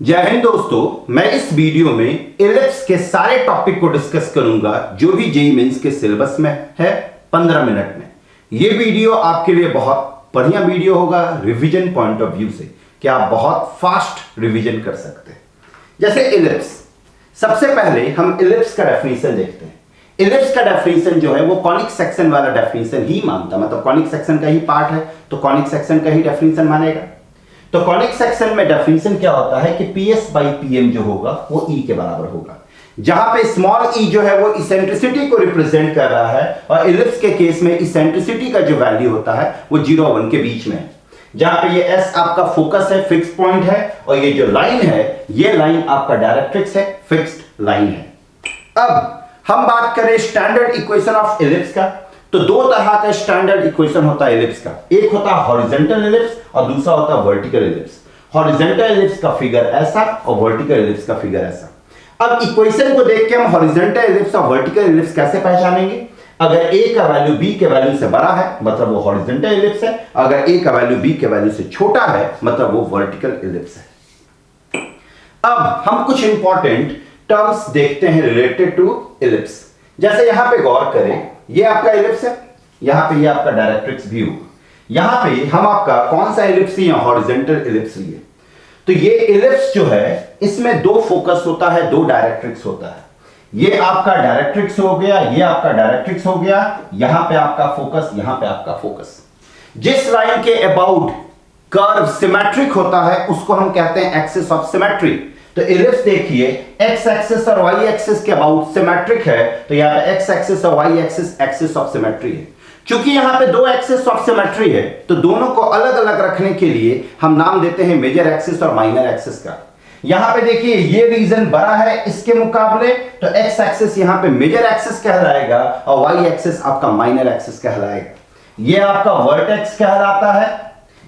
जय हिंद दोस्तों, मैं इस वीडियो में इलिप्स के सारे टॉपिक को डिस्कस करूंगा जो भी जेईई मेंस के सिलेबस में है 15 मिनट में। यह वीडियो आपके लिए बहुत बढ़िया वीडियो होगा रिवीजन पॉइंट ऑफ व्यू से कि आप बहुत फास्ट रिवीजन कर सकते हैं। जैसे इलिप्स, सबसे पहले हम इलिप्स का डेफिनेशन देखते हैं। इलिप्स का डेफिनेशन जो है वो कॉनिक सेक्शन वाला डेफिनेशन ही मानता, मतलब कॉनिक सेक्शन का ही पार्ट है तो कॉनिक सेक्शन का ही डेफिनेशन मानेगा। तो कॉनिक सेक्शन में डेफिनेशन क्या होता है कि PS बाई PM जो होगा वो E के बराबर होगा, जहां पे स्मॉल e जो है वो इसेंट्रिसिटी को रिप्रेजेंट कर रहा है और इलिप्स के केस में इसेंट्रिसिटी का जो वैल्यू होता है वो 0 और 1 के बीच में है, जहां पे ये S आपका फोकस है, फिक्स पॉइंट है, और ये जो लाइन है ये लाइन आपका डायरेक्ट्रिक्स है, फिक्स्ड लाइन है। अब हम बात करें स्टैंडर्ड इक्वेशन ऑफ इलिप्स का, तो दो तरह का स्टैंडर्ड इक्वेशन होता है इलिप्स का। एक होता है हॉरिजॉन्टल इलिप्स और दूसरा होता है वर्टिकल इलिप्स। हॉरिजॉन्टल इलिप्स का फिगर ऐसा और वर्टिकल इलिप्स का फिगर ऐसा। अब इक्वेशन को देख के हम हॉरिजॉन्टल इलिप्स और वर्टिकल इलिप्स कैसे पहचानेंगे? अगर a का वैल्यू b के वैल्यू से बड़ा है मतलब वो हॉरिजॉन्टल इलिप्स है, अगर a का वैल्यू b के वैल्यू से छोटा है मतलब वो वर्टिकल इलिप्स है। अब हम कुछ इंपॉर्टेंट टर्म्स देखते हैं रिलेटेड टू इलिप्स। जैसे यहां पे गौर करें, ये आपका इलिप्स है, यहां पे ये आपका डायरेक्ट्रिक्स व्यू, यहां पे हम आपका कौन सा इलिप्स लिए? हॉरिजॉन्टल इलिप्स लिए। तो ये इलिप्स जो है इसमें दो फोकस होता है, दो डायरेक्ट्रिक्स होता है। ये आपका डायरेक्ट्रिक्स हो गया, ये आपका डायरेक्ट्रिक्स हो गया, यहां पे आपका फोकस, यहां पे आपका फोकस। जिस लाइन के अबाउट कर्व सिमेट्रिक होता है उसको हम कहते हैं एक्सिस ऑफ सिमेट्री। तो इलिप्स देखिए x एक्सिस और y एक्सिस के अबाउट सिमेट्रिक है, तो यहां पे x एक्सिस और y axis axis of symmetry है। क्योंकि यहां पे दो एक्सिस ऑफ सिमेट्री है तो दोनों को अलग अलग रखने के लिए हम नाम देते हैं मेजर एक्सिस और माइनर एक्सिस का। यहां पे देखिए ये रीजन बड़ा है इसके मुकाबले, तो x एक्सिस यहां पे मेजर एक्सिस कहलाएगा और y एक्सिस आपका माइनर एक्सिस कहलाएगा। ये आपका वर्टेक्स कहलाता है,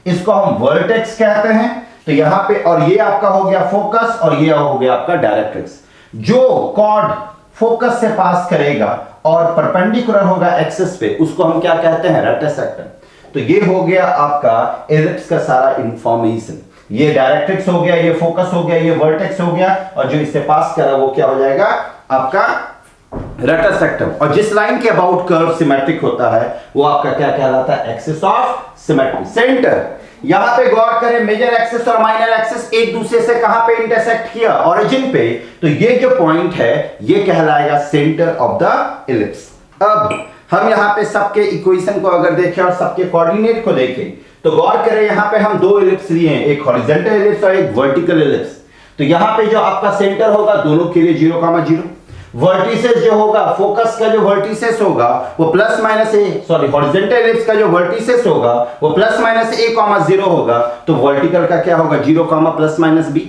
इसको हम वर्टेक्स कहते हैं। तो यहां पे, और ये आपका हो गया फोकस और ये हो गया आपका डायरेक्ट्रिक्स। जो कॉर्ड फोकस से पास करेगा और परपेंडिकुलर होगा एक्सिस पे उसको हम क्या कहते हैं? रेट्रोसेक्टर। तो ये हो गया आपका इलिप्स का सारा इंफॉर्मेशन। ये डायरेक्ट्रिक्स हो गया, ये फोकस हो गया, ये वर्टेक्स हो गया, और जो इससे पास कर रहा है वो क्या हो जाएगा? आपका रेट्रोसेक्टर। और जिस लाइन के अबाउट कर्व सिमेट्रिक होता है वो आपका क्या कहलाता है? Axis of symmetry. सेंटर, यहां पे गौर करें, मेजर एक्सिस और माइनर एक्सिस एक दूसरे से कहां पे इंटरसेक्ट किया? ओरिजिन पे। तो ये जो पॉइंट है ये कहलाएगा सेंटर ऑफ द इलिप्स। अब हम यहां पे सबके इक्वेशन को अगर देखें और सबके कोऑर्डिनेट को देखें तो गौर करें, यहां पे हम दो इलिप्स लिए हैं, एक हॉरिजॉन्टल इलिप्स और एक वर्टिकल इलिप्स। तो यहां पे जो आपका सेंटर होगा दोनों के लिए 0,0। वर्टिसेस जो होगा, फोकस का जो वर्टिसेस होगा वो प्लस माइनस ए, सॉरी हॉरिजॉन्टल इलिप्स का जो वर्टिसेस होगा वो प्लस माइनस a,0 होगा, तो वर्टिकल का क्या होगा? 0, प्लस माइनस b।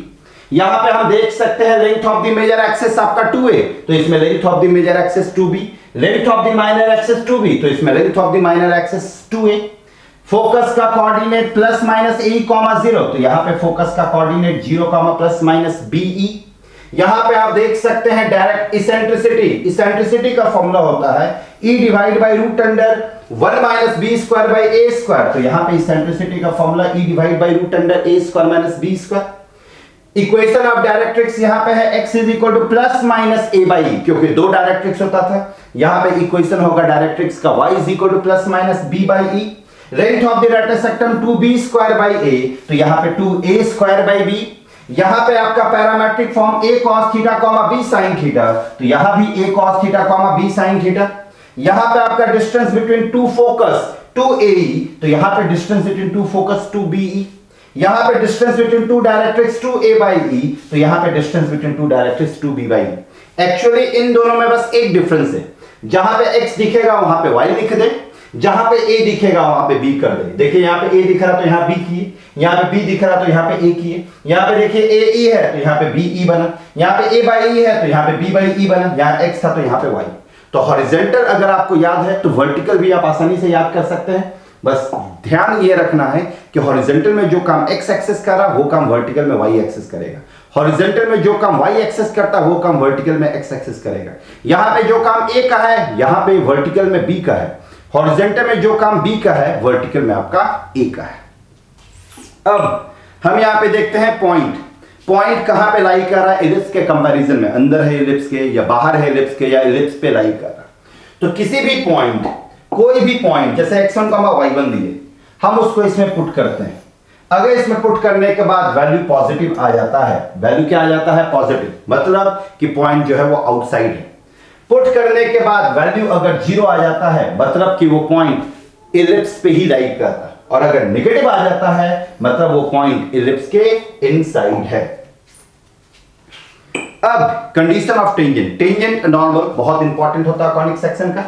यहां पे हम देख सकते हैं length of the major axis आपका 2a, तो इसमें length of the major axis 2b, length of the minor axis 2b, तो इसमें length of the minor axis 2a। Focus का कोऑर्डिनेट प्लस माइनस a,0, तो यहां पे फोकस का कोऑर्डिनेट 0, प्लस माइनस be। यहां पे आप देख सकते हैं डायरेक्ट इसेंट्रिसिटी। इसेंट्रिसिटी का फॉर्मूला होता है E divide by root under 1 minus B square by A square. तो यहां पे इसेंट्रिसिटी का formula E divide by root under A square minus B square. Equation of directrix यहां पे है x is equal to plus minus a by e, क्योंकि दो directrix होता था। यहां पे इक्वेशन होगा डायरेक्ट्रिक्स का y is equal to plus minus b by e। Length of the rectangle 2b square by a, तो यहां पे 2a स्क्वायर बाई b। यहां पे आपका parametric form a cos theta, b sin theta, तो यहां भी a cos theta, b sin theta. यहां पे आपका distance between two focus 2ae, तो यहां पे distance between two focus 2be। यहां पे distance between two directrix 2a by e, तो यहां पे distance between two directrix 2b by e। Actually in दोनों में बस एक डिफरेंस है, जहां पे x दिखेगा वहां पे y लिख दे, जहां पे a दिखेगा वहां पे b कर दे। देखिए यहां पे a दिख रहा तो यहां b किए, यहां पे b दिख रहा तो यहां पे a किए, यहां पे देखिए a e है तो यहां पे b e बना, यहां पे a बाई e है तो यहां पे b बाई e बना, यहां x था तो यहां पे y। तो हॉरिजॉन्टल अगर आपको याद है तो वर्टिकल भी आप आसानी से याद कर सकते हैं। बस ध्यान ये रखना है कि हॉरिजॉन्टल में जो काम x एक्सिस कर रहा वो काम वर्टिकल में y एक्सिस करेगा, हॉरिजॉन्टल में जो काम y एक्सिस करता वो काम वर्टिकल में x एक्सिस करेगा। यहां पे जो काम a का है यहां पे वर्टिकल में b का है, हॉरिजॉन्टल में जो काम b का है वर्टिकल में आपका a का है। अब हम यहां पे देखते हैं पॉइंट। पॉइंट कहां पे लाई कर रहा है इलिप्स के कंपैरिजन में, अंदर है इलिप्स के या बाहर है इलिप्स के या इलिप्स पे लाई कर रहा है। तो किसी भी पॉइंट, कोई भी पॉइंट जैसे x1, y1 दिए, हम उसको इसमें पुट करते हैं। अगर इसमें पुट करने के बाद वैल्यू पॉजिटिव आ जाता है, वैल्यू क्या आ जाता है पॉजिटिव, मतलब कि पॉइंट जो है वो आउटसाइड है। पुट करने के बाद वैल्यू अगर 0 आ जाता है मतलब कि वो पॉइंट इलिप्स पे ही लाई करता है, और अगर नेगेटिव आ जाता है मतलब वो पॉइंट इलिप्स के इनसाइड है। अब condition of tangent, tangent normal बहुत इंपॉर्टेंट होता है कॉनिक सेक्शन का।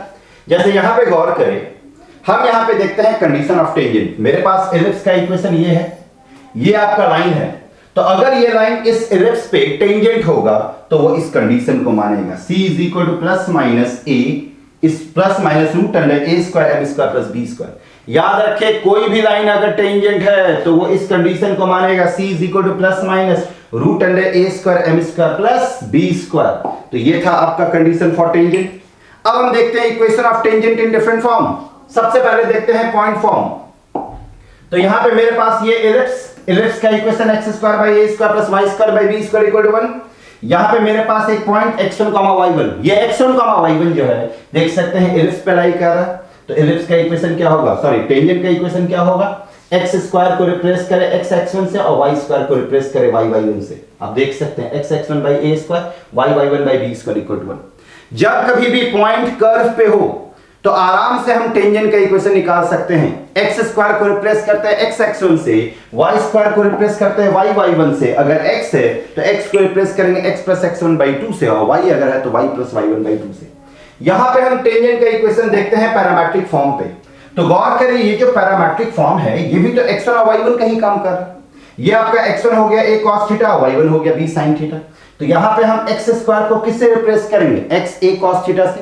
जैसे यहां पे गौर करें, हम यहां पे देखते हैं कंडीशन ऑफ टेंजेंट। मेरे पास इलिप्स का इक्वेशन ये है, ये आपका लाइन है, तो अगर ये लाइन इस इलिप्स पे टेंजेंट होगा तो वो इस कंडीशन को मानेगा। c is equal to plus minus a, इस plus minus root under a square m square plus b square. याद रखें कोई भी लाइन अगर टेंजेंट है तो वो इस कंडीशन को मानेगा, c is equal to plus minus root under a square m square plus b square. तो ये था आपका कंडीशन फॉर टेंजेंट। अब हम देखते हैं equation of tangent in different form. सबसे पहले देखते हैं पॉइंट फॉर्म। तो यहां पे मेरे पास ये इलिप्स का equation x square by a square plus y square by b square equal to 1। यहां पे मेरे पास एक पॉइंट x1, y1, ये x1, y1 जो है देख सकते हैं इलिप्स पे लाई कर रहा है। तो इलिप्स का इक्वेशन क्या होगा, सॉरी टेंजेंट का इक्वेशन क्या होगा, x स्क्वायर को रिप्लेस करें x x1 से और y स्क्वायर को रिप्लेस करें y y1 से। आप देख सकते हैं x x1 by a square y y1 by b square equal to 1। जब कभी भी पॉइंट कर्व पे हो तो आराम से हम टेंजेंट का इक्वेशन निकाल सकते हैं। x स्क्वायर को रिप्लेस करते हैं x x1 से, y स्क्वायर को रिप्लेस करते हैं y y1 से। अगर x है तो x को रिप्लेस करेंगे x प्लस x1 बाई 2 से, और y अगर है तो y प्लस y1 बाई 2 से। यहां पे हम टेंजेंट का इक्वेशन देखते हैं पैरामेट्रिक फॉर्म पे। तो गौर करें ये जो पैरामेट्रिक फॉर्म है ये भी तो x1 और y1 का ही काम कर रहा है। ये आपका x1 हो गया a cos थीटा, y1 हो गया b sin थीटा। तो यहां पे हम x स्क्वायर को किससे रिप्लेस करेंगे, x a cos थीटा से।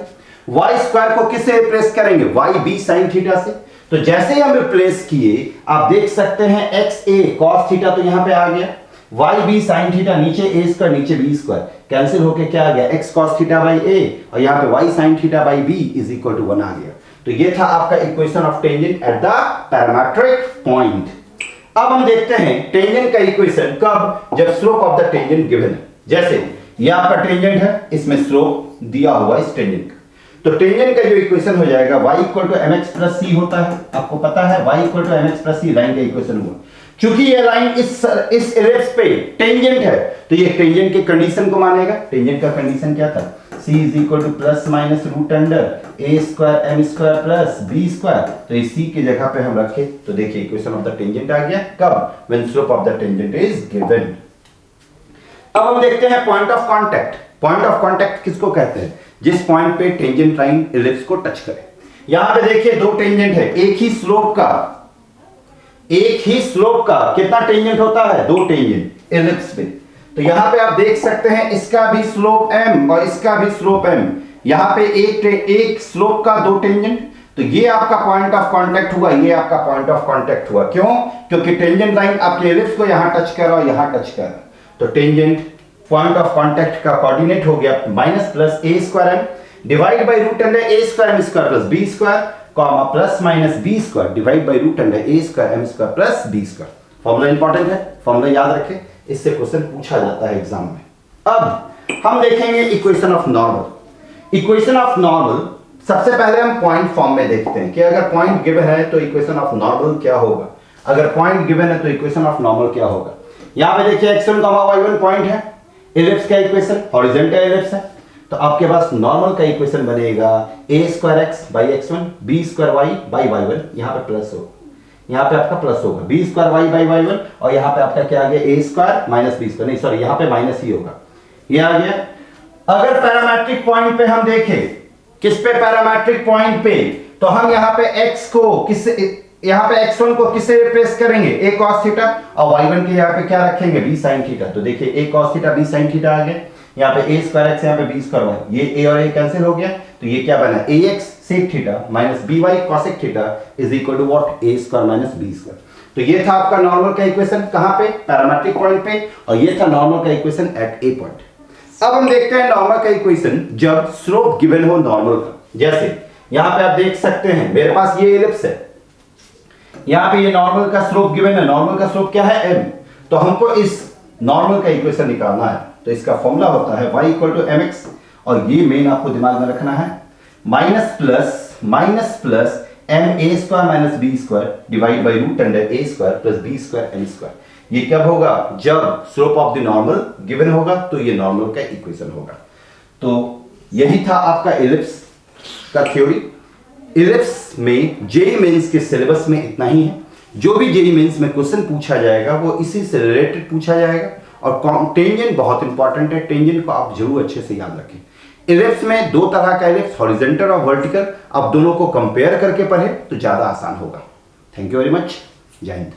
y स्क्वायर को किससे रिप्लेस करेंगे, y b sin थीटा से। तो जैसे ही हम रिप्लेस किए आप देख सकते हैं x a cos थीटा तो यहां पे आ गया, y b sin थीटा, नीचे a स्क्वायर नीचे b स्क्वायर कैंसिल होके क्या आ गया, x cos theta by a, और यहां पे y sin theta by b is equal to 1 आ गया। तो ये था आपका equation of tangent at the parametric point. अब हम देखते हैं टेंजेंट का इक्वेशन कब, जब slope of the tangent given है। जैसे ये आपका टेंजेंट है, इसमें स्लोप दिया हुआ इस टेंजेंट का, तो टेंजेंट का जो इक्वेशन हो जाएगा y equal to mx plus c होता है। आपको पता है y equal to mx plus c line का इक्वेशन हुआ। क्योंकि ये लाइन इस इलिप्स पे टेंजेंट है तो ये टेंजेंट के कंडीशन को मानेगा। टेंजेंट का कंडीशन क्या था, c is equal to plus minus root under a square m square plus b square. तो इस c की जगह पे हम रखे तो देखिए इक्वेशन ऑफ द टेंजेंट आ गया कब, when slope of the tangent is given. अब हम देखते हैं point of contact. Point of contact किसको कहते हैं, जिस पॉइंट पे टेंजेंट लाइन इलिप्स को टच करे। यहां पे देखिए दो टेंजेंट है, एक ही स्लोप का कितना टेंजेंट होता है, दो टेंजेंट इलिप्स पे। तो यहां पे आप देख सकते हैं इसका भी स्लोप m और इसका भी स्लोप m। यहां पे एक स्लोप का दो टेंजेंट, तो ये आपका पॉइंट ऑफ कांटेक्ट हुआ, ये आपका पॉइंट ऑफ कांटेक्ट हुआ। क्यों, क्योंकि टेंजेंट लाइन आपके इलिप्स को यहां टच कर रहा और यहां टच कर रहा। तो टेंजेंट पॉइंट ऑफ कांटेक्ट का कोऑर्डिनेट हो गया minus plus a square m divide by root under a square m square plus b square, comma plus minus b square divide by root under a square m square plus b square. Formula important है, formula याद रखें, इससे question पूछा जाता है exam में। अब हम देखेंगे equation of normal. Equation of normal सबसे पहले हम पॉइंट फॉर्म में देखते हैं कि अगर पॉइंट गिवन है तो इक्वेशन ऑफ नॉर्मल क्या होगा, अगर पॉइंट गिवन है तो इक्वेशन ऑफ नॉर्मल क्या होगा। यहां पे देखिए x1, y1 पॉइंट है, इलिप्स का इक्वेशन हॉरिजॉन्टल इलिप्स है, तो आपके पास नॉर्मल का इक्वेशन बनेगा a square x by x1 b square y by y1, यहां पे प्लस होगा, यहां पे आपका प्लस होगा b square y by y1, और यहां पे आपका क्या आ गया a square minus b square, नहीं सॉरी यहां पे माइनस ही होगा, ये आ गया। अगर पैरामेट्रिक पॉइंट पे हम देखें, किस पे, पैरामेट्रिक पॉइंट पे, तो हम यहां पे x को किस, यहां पे x1 को किससे रिप्लेस करेंगे, a cos थीटा, और y1 के यहां पे क्या रखेंगे, b sin थीटा। तो देखिए a cos theta b sin theta आ गया, यहां पे a स्क्वायर x यहां पे b स्क्वायर y, ये a और a कैंसिल हो गया, तो ये क्या बना, ax sec theta minus by cosec theta is equal to what, a square minus b square. तो ये था आपका नॉर्मल का इक्वेशन कहां पे, पैरामेट्रिक पॉइंट पे, और ये था नॉर्मल का इक्वेशन एट a पॉइंट। अब हम देखते हैं नॉर्मल का इक्वेशन जब स्लोप गिवन हो नॉर्मल का। जैसे यहां पे आप देख सकते हैं मेरे पास ये इलिप्स है, यहां पे ये नॉर्मल का स्लोप गिवन है, नॉर्मल का स्लोप क्या है m, तो हमको इस नॉर्मल का इक्वेशन निकालना है तो इसका फॉर्मूला होता है y equal to M X, और ये मेन आपको दिमाग में रखना है, minus plus M A square minus B square divide by root under A square plus B square M square. ये कब होगा? जब slope of the normal given होगा, तो ये नॉर्मल का इक्वेशन होगा। तो यही था आपका इलिप्स का थ्योरी। इलिप्स में जेईई मेंस के सिलेबस में इतना ही है। जो भी जेईई मेंस में क्वेश्चन पूछा जाएगा वो इसी से रिलेटेड पूछा जाएगा। और टेंजेंट बहुत इंपॉर्टेंट है, टेंजेंट को आप जरूर अच्छे से याद रखें। इलिप्स में दो तरह का इलिप्स, हॉरिजॉन्टल और वर्टिकल, आप दोनों को कंपेयर करके पढ़े तो ज्यादा आसान होगा। Thank you very much. जय हिंद।